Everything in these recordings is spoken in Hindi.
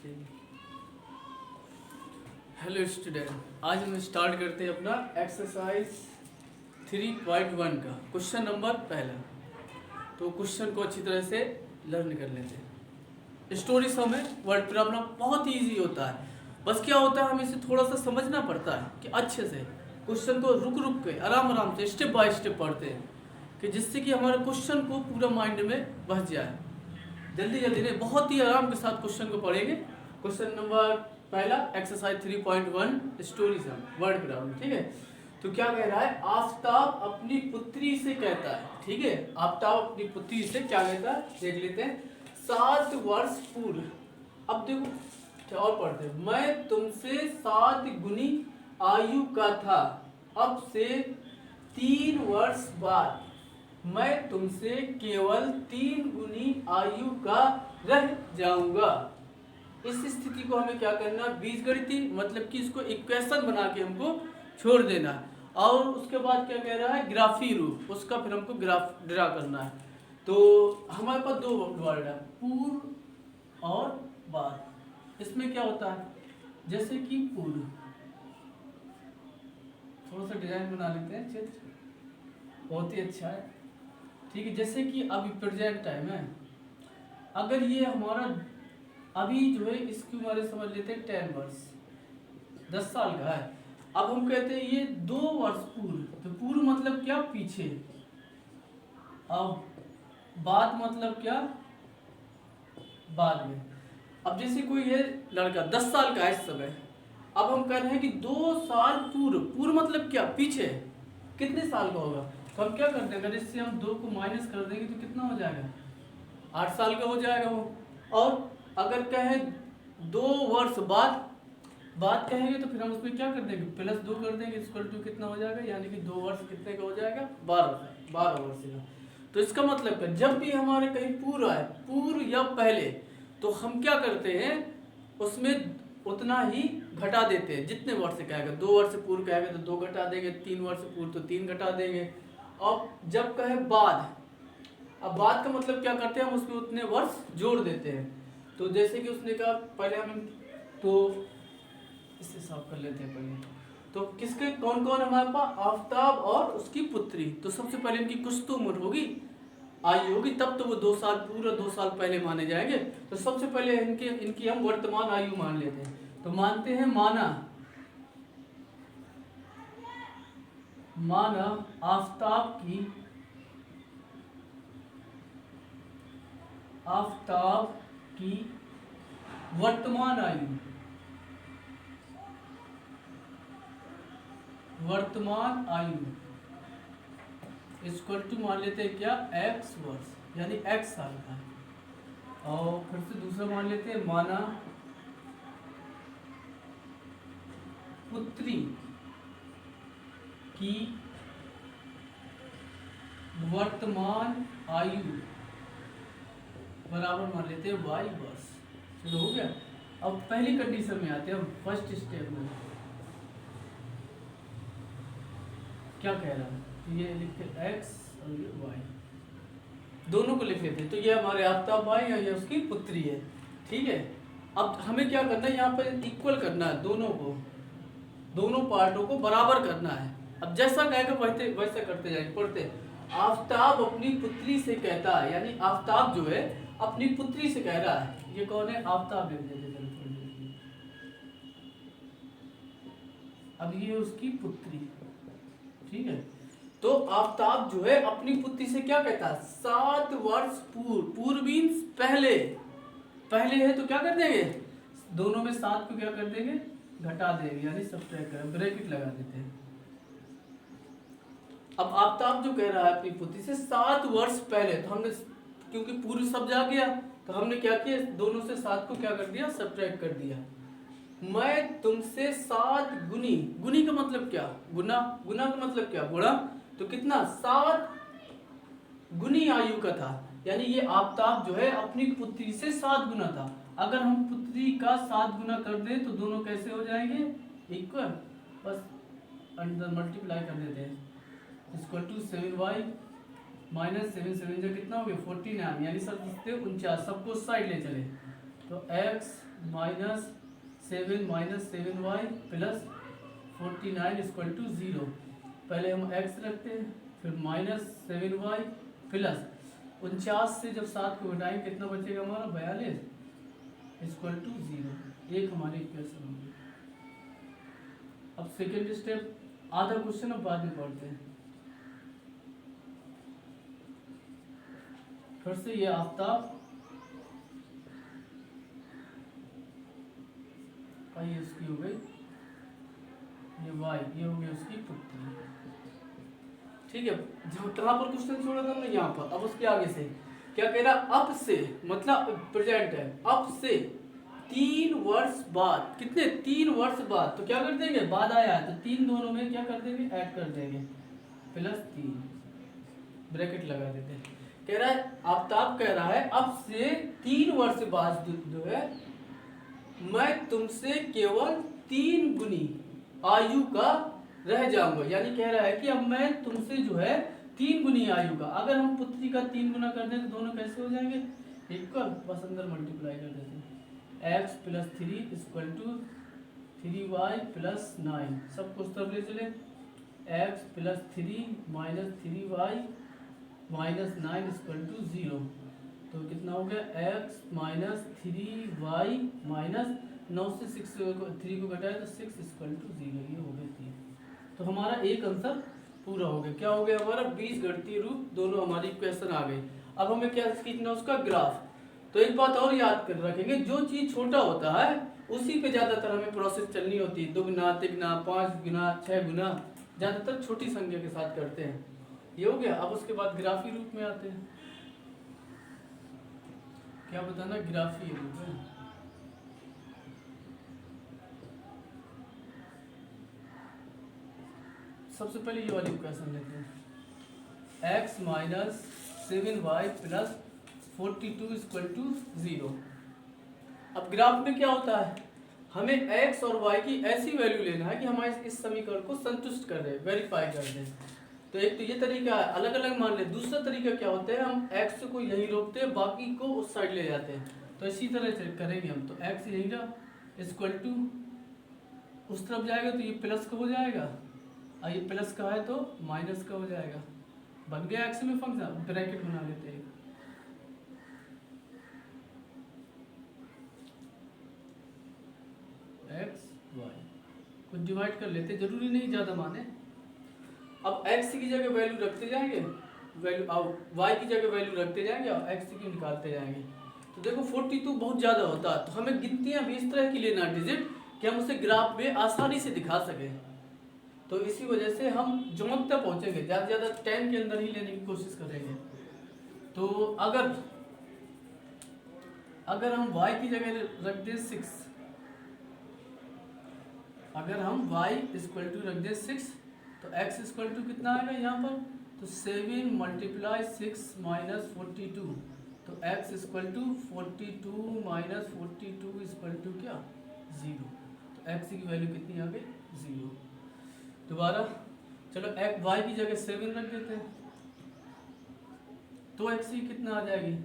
ठीक। हेलो स्टूडेंट, आज हम स्टार्ट करते हैं अपना एक्सरसाइज 3.1 का क्वेश्चन नंबर पहला। तो क्वेश्चन को अच्छी तरह से लर्न कर लेते हैं। स्टोरी सम है, वर्ड प्रॉब्लम बहुत ही ईजी होता है। बस क्या होता है, हमें इसे थोड़ा सा समझना पड़ता है कि अच्छे से क्वेश्चन को रुक रुक के आराम आराम से स्टेप बाय स्टेप पढ़ते हैं कि जिससे कि हमारे क्वेश्चन को पूरा माइंड में बस जाए। जल्दी जल्दी नहीं, बहुत ही आराम के साथ क्वेश्चन को पढ़ेंगे। क्वेश्चन नंबर पहला exercise 3.1 story some word problem. ठीक है, तो क्या कह रहा है, आफ्ताब अपनी पुत्री से कहता है। ठीक है, आफ्ताब अपनी पुत्री से क्या कहता है देख लेते हैं। 7 वर्ष पूर्व, अब देखो क्या और पढ़ते हैं। मैं तुमसे 7 गुनी आयु का था, अब से 3 वर्ष बाद मैं तुमसे केवल 3 गुनी आयु का रह जाऊंगा। इस स्थिति को हमें क्या करना है, बीजगणितीय मतलब कि इसको इक्वेशन बना के हमको छोड़ देना है। और उसके बाद क्या कह रहा है, ग्राफी रूप, उसका फिर हमको ग्राफ ड्रा करना है। तो हमारे पास 2 वर्ड है, पूर्व और बाद। इसमें क्या होता है, जैसे कि पूर्व, थोड़ा सा डिजाइन बना लेते हैं, चित्र बहुत ही अच्छा है। ठीक है, जैसे कि अभी प्रेजेंट टाइम है, अगर ये हमारा अभी जो है इसकी उम्र समझ लेते हैं 10 वर्ष, 10 साल का है। अब हम कहते हैं ये 2 वर्ष पूर्व, तो पूर्व मतलब क्या, पीछे। अब बाद मतलब क्या, बाद में। अब जैसे कोई ये लड़का 10 साल का है इस समय, अब हम कह रहे हैं कि 2 साल पूर्व, पूर्व मतलब क्या, पीछे, कितने साल का होगा। तो हम क्या करते हैं, अगर इससे हम 2 को माइनस कर देंगे तो कितना हो जाएगा, 8 साल का हो जाएगा वो। और अगर कहें 2 वर्ष बाद, बात कहेंगे तो फिर हम उसमें क्या कर देंगे, +2 कर देंगे, इक्वल टू कितना हो जाएगा, यानी कि 2 वर्ष कितने का हो जाएगा, 12 वर्ष का। तो इसका मतलब है जब भी हमारे कहीं पूर्व आए, पूर्व या पहले, तो हम क्या करते हैं उसमें उतना ही घटा देते हैं जितने वर्ष कहेगा। 2 वर्ष पूर्व कहेगा तो 2 घटा देंगे, 3 वर्ष पूर्व तो 3 घटा देंगे। और जब कहे बाद, अब बाद का मतलब क्या करते हैं, हम उसमें उतने वर्ष जोड़ देते हैं। तो जैसे कि उसने कहा पहले हम, तो इससे साफ कर लेते हैं पहले। तो किसके कौन कौन हमारे पास, आफ्ताब और उसकी पुत्री। तो सबसे पहले इनकी कुछ तो उम्र होगी, आयु होगी, तब तो वो 2 साल पूरा 2 साल पहले माने जाएंगे। तो सबसे पहले इनकी हम वर्तमान आयु मान लेते हैं। तो मानते हैं माना आफ्ताब की वर्तमान आयु इक्वल टू मान लेते हैं क्या, x वर्ष, यानी x साल का है। और फिर से दूसरा मान लेते हैं, माना पुत्री की वर्तमान आयु बराबर मान लेते हैं y वर्ष। चलो हो गया। अब पहली कंडीशन में आते हैं, हम फर्स्ट स्टेप में क्या कह रहा है, तो ये लिखते x और ये y, दोनों को लिख लेते हैं। तो ये हमारे आफ्ताब भाई है, ये उसकी पुत्री है। ठीक है, अब हमें क्या करना है, यहाँ पर इक्वल करना है दोनों को, दोनों पार्टों को बराबर करना है। अब जैसा कहेगा वैसे करते जाएंगे, पढ़ते। आफ्ताब अपनी पुत्री से कहता है, यानी आफ्ताब जो है अपनी पुत्री से कह रहा है। ये कौन है, आफ्ताब लिख देते। अब ये उसकी पुत्री, ठीक है। तो आफ्ताब जो है अपनी पुत्री से क्या कहता है, 7 वर्ष पूर्व, पूर्व मीन्स पहले, पहले है तो क्या कर देंगे, दोनों में 7 को क्या कर देंगे, घटा देंगे, यानी सब्ट्रैक्ट कर, ब्रैकेट लगा देते हैं। अब आफ्ताब जो कह रहा है अपनी पुत्री से 7 वर्ष पहले, तो हमने क्योंकि पूर्व सब जा गया, तो हमने क्या किया, दोनों से 7 को क्या कर दिया, सब्ट्रैक्ट कर दिया। मैं तुमसे 7 गुनी, गुनी का मतलब क्या, गुना, गुना का मतलब क्या, गुणा। तो कितना, 7 गुनी आयु का था, यानी ये आफ्ताब जो है अपनी पुत्री से 7 गुना था। अगर हम पुत्री का 7 गुना कर दें तो दोनों कैसे हो जाएंगे, इक्वल, बस अंदर मल्टीप्लाई कर देते हैं, इक्वल टू 7y माइनस 7 7 जो कितना हो गया 49, यानी सब 49, सबको साइड ले चले। तो x minus 7 plus 49 equal to 0। पहले हम x रखते हैं, फिर -7y प्लस 49 से जब 7 को घटाएंगे कितना बचेगा हमारा 42 इक्वल टू 0। एक हमारी इक्वेशन होगी। अब सेकेंड स्टेप, आधा क्वेश्चन अब बाद में पढ़ते हैं। फिर से ये आफ्ताब ये उसकी हो गई, ये वाई, ये हो गई उसकी पुत्री। ठीक है, जो कहाँ पर क्वेश्चन छोड़ा था हमने, यहाँ पर। अब उसके आगे से क्या कह रहा, अब से मतलब प्रेजेंट है, अब से 3 वर्ष बाद, कितने 3 वर्ष बाद, तो क्या कर देंगे, बाद आया है तो 3 दोनों में क्या कर देंगे, ऐड कर देंगे, +3 ब्रैकेट लगा देते हैं। कह रहा है, आफ्ताब कह रहा है अब से 3 वर्ष बाद जो है मैं तुमसे केवल 3 गुनी आयु का रह जाऊंगा। यानी कह रहा है कि अब मैं तुमसे जो है 3 गुनी आयु का, अगर हम पुत्री का 3 गुना कर दें तो दोनों कैसे हो जाएंगे, इक्वल, बस अंदर मल्टीप्लाई कर देते हैं। x + 3 इक्वल टू 3y + 9, सब कुछ तरफ ले चले, x + 3 - 3y - 9 इक्वल टू 0। तो कितना हो गया, x - 3y - 9 से 3 को घटाए तो 6 इक्वल टू 0। ये हो गया 3। तो हमारा एक आंसर पूरा हो गया। क्या हो गया हमारा, बीजगणितीय रूप दोनों हमारी इक्वेशन आ गई। अब हमें क्या खींचना, उसका ग्राफ। तो एक बात और याद कर रखेंगे, जो चीज़ छोटा होता है उसी पे ज़्यादातर हमें प्रोसेस चलनी होती है। 2 गुना, 3 गुना, 5 गुना, 6 गुना, ज़्यादातर छोटी संख्या के साथ करते हैं। ये हो गया। अब उसके बाद ग्राफी रूप में आते हैं। क्या बताना, ग्राफी रूप में सबसे पहले ये वाली इक्वेशन लेते हैं, x - 7y + 42 इक्वल टू 0। अब ग्राफ में क्या होता है, हमें x और y की ऐसी वैल्यू लेना है कि हमारे इस समीकरण को संतुष्ट कर दे, वेरीफाई कर दे। तो एक तो ये तरीका है, अलग अलग मान ले। दूसरा तरीका क्या होता है, हम x को यहीं रोकते हैं, बाकी को उस साइड ले जाते हैं। तो इसी तरह से करेंगे हम। तो x यहीं रहा, इक्वल टू उस तरफ जाएगा तो ये प्लस का हो जाएगा, और ये प्लस का है तो माइनस का हो जाएगा। बन गया x में फंक्शन। ब्रैकेट बना लेते हैं, x y कुछ डिवाइड कर लेते, जरूरी नहीं ज़्यादा माने। अब x की जगह वैल्यू रखते जाएंगे, वैल्यू अब y की जगह वैल्यू रखते जाएंगे और x की निकालते जाएंगे। तो देखो 42 बहुत ज़्यादा होता है, तो हमें गिनतियाँ भी इस तरह की लेना डिजिट कि हम उसे ग्राफ में आसानी से दिखा सकें। तो इसी वजह से हम जोंक तक पहुँचेंगे, ज़्यादा से ज़्यादा 10 के अंदर ही लेने की कोशिश करेंगे। तो अगर हम y की जगह रख दें 6, अगर हम y इक्वल टू रख दें 6, तो x इक्वल टू कितना आएगा यहाँ पर, तो 7 × 6 - 42, तो x equal to 42 - 42 equal to क्या, 0। तो x की वैल्यू कितनी आ गई, 0। दोबारा चलो y की जगह 7 रख देते हैं, तो x की कितना आ जाएगी,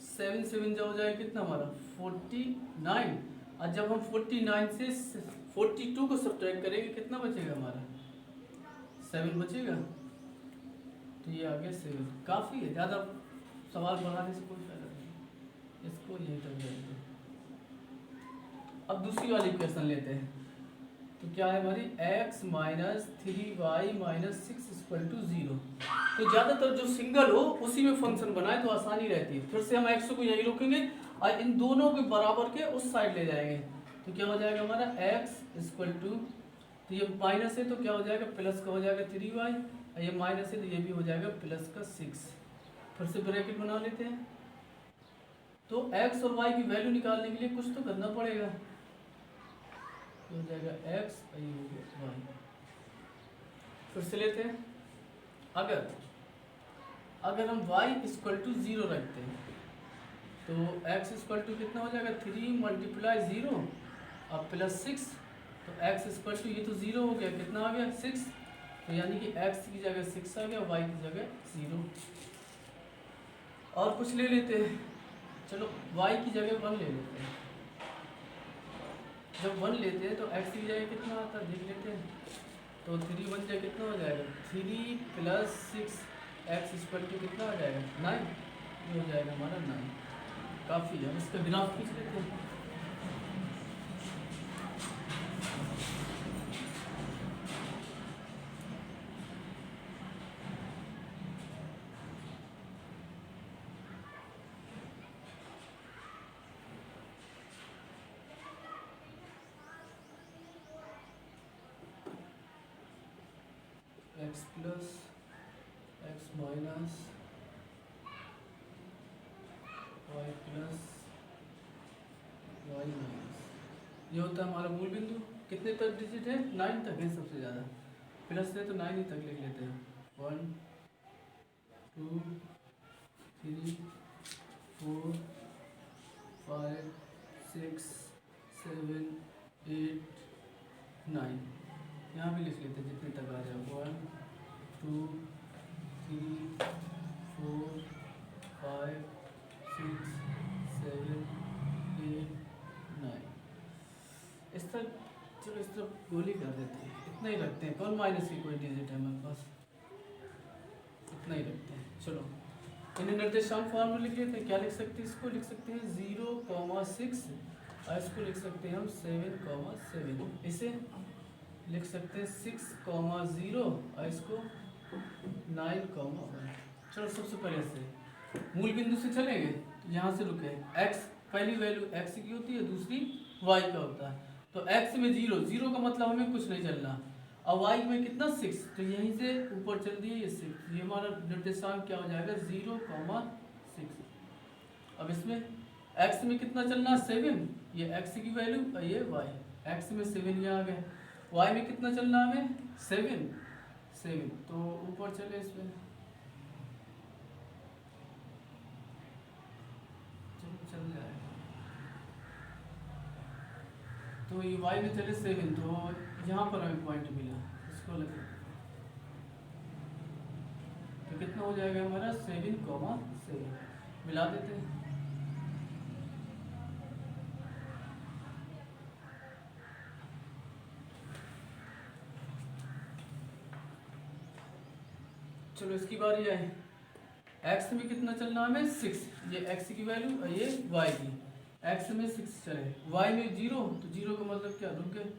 7 7 जो हो जाएगा कितना हमारा 49। और जब हम 49 से 42 को सब्ट्रैक्ट करेंगे कितना बचेगा हमारा, 7 बचेगा। तो ये आ गया 7। काफ़ी है, ज़्यादा सवाल बढ़ाने से कोई फायदा नहीं, इसको यहीं तक लेते हैं। अब दूसरी वाली इक्वेशन लेते हैं। तो क्या है हमारी, x - 3y - 6 इक्वल टू 0। तो ज़्यादातर जो सिंगल हो उसी में फंक्शन बनाए तो आसानी रहती है। फिर से हम x को यहीं रोकेंगे और इन दोनों के बराबर के उस साइड ले जाएंगे। तो क्या हो जाएगा हमारा, x इक्वल टू, तो ये माइनस है तो क्या हो जाएगा, प्लस का हो जाएगा 3y, और ये माइनस है तो ये भी हो जाएगा प्लस का 6। फिर से ब्रैकेट बना लेते हैं। तो x और y की वैल्यू निकालने के लिए कुछ तो करना पड़ेगा। तो हो जाएगा x और ये हो गया y। फिर से लेते हैं, अगर हम y इक्वल टू 0 रखते हैं तो x इक्वल टू कितना हो जाएगा, 3 × 0 और प्लस 6। तो x इक्वल टू, ये तो 0 हो गया, कितना आ गया 6। तो यानी कि x की जगह 6 आ गया, y की जगह 0। और कुछ ले लेते हैं, चलो y की जगह 1 ले लेते हैं। जब 1 लेते हैं तो x की जगह कितना आता है देख लेते हैं। तो 3 1 जगह कितना हो जाएगा 3 प्लस 6 x इक्वल टू कितना हो जाएगा 9। ये हो जाएगा हमारा 9। काफ़ी है, इसका ग्राफ खींच लेते हैं। x plus x minus y plus y minus, ये होता है हमारा मूल बिंदु। कितने तक डिजिट है 9 तक है सबसे ज़्यादा, प्लस है तो 9 ही तक लिख लेते हैं। 1 2 3 4 5 6 7 8 9, यहाँ भी लिख लेते हैं जितने तक आ जाए। 1 2 3 4 5 6 7 8 9, इस तक। चलो इस तरफ गोली कर देते हैं, इतना ही रखते हैं। कौन माइनस की कोई डिजिट है हमारे पास, इतना ही रखते हैं। चलो इन्हें निर्देशांक फॉर्म में लिख लेते हैं। क्या लिख सकते हैं, इसको लिख सकते हैं 0,6 और इसको लिख सकते हैं हम 7,7। इसे लिख सकते हैं 6,0 और इसको 9,1। चलो सबसे पहले से मूल बिंदु से चलेंगे तो यहाँ से रुके। x पहली वैल्यू x की होती है, दूसरी y का होता है। तो x में 0 का मतलब हमें कुछ नहीं चलना, और y में कितना 6, तो यहीं से ऊपर चल दिए ये 6। ये हमारा निर्देशांक क्या हो जाएगा 0,6। अब इसमें x में कितना चलना 7, ये x की वैल्यू और ये y। x में 7 यहाँ आ गए, y में कितना चलना हमें 7, तो ऊपर चले इसमें। चल जाएगा तो ये y में चले 7, तो यहाँ पर हमें पॉइंट मिला, इसको लगे तो कितना हो जाएगा हमारा 7,7। मिला देते हैं। चलो इसकी बारी आए। x में कितना चलना हमें 6, ये x की वैल्यू और ये y की। x में 6 चले, y में 0, तो 0 का मतलब क्या रुक गए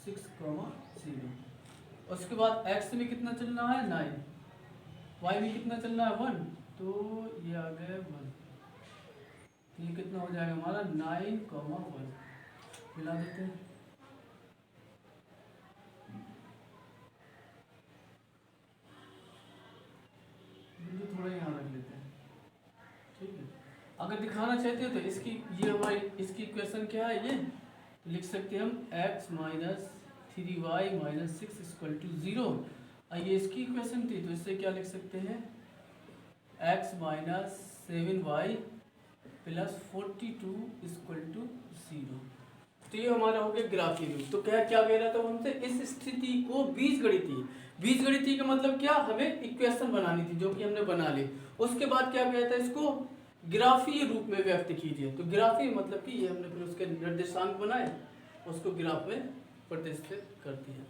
6,0। उसके बाद x में कितना चलना है 9, y में कितना चलना है 1, तो ये आ गया 1। तो ये कितना हो जाएगा हमारा 9,1। मिला देते हैं। थोड़ा यहाँ रख लेते हैं, ठीक है। अगर दिखाना चाहते हो तो इसकी ये हमारी इसकी इक्वेशन क्या है, ये लिख सकते हैं हम x minus 3y minus 6 equal to 0। ये इसकी इक्वेशन थी, तो इससे क्या लिख सकते हैं x minus 7y plus 42 equal to 0। तो ये हमारा हो गया ग्राफीय रूप। तो क्या क्या कह रहा था हमसे, इस स्थिति को बीजगणितीय का मतलब क्या, हमें इक्वेशन बनानी थी जो कि हमने बना ली। उसके बाद क्या कहता है, इसको ग्राफीय रूप में व्यक्त कीजिए। तो ग्राफीय मतलब कि ये हमने फिर उसके निर्देशांक बनाए, उसको ग्राफ में प्रदर्शित कर दिया।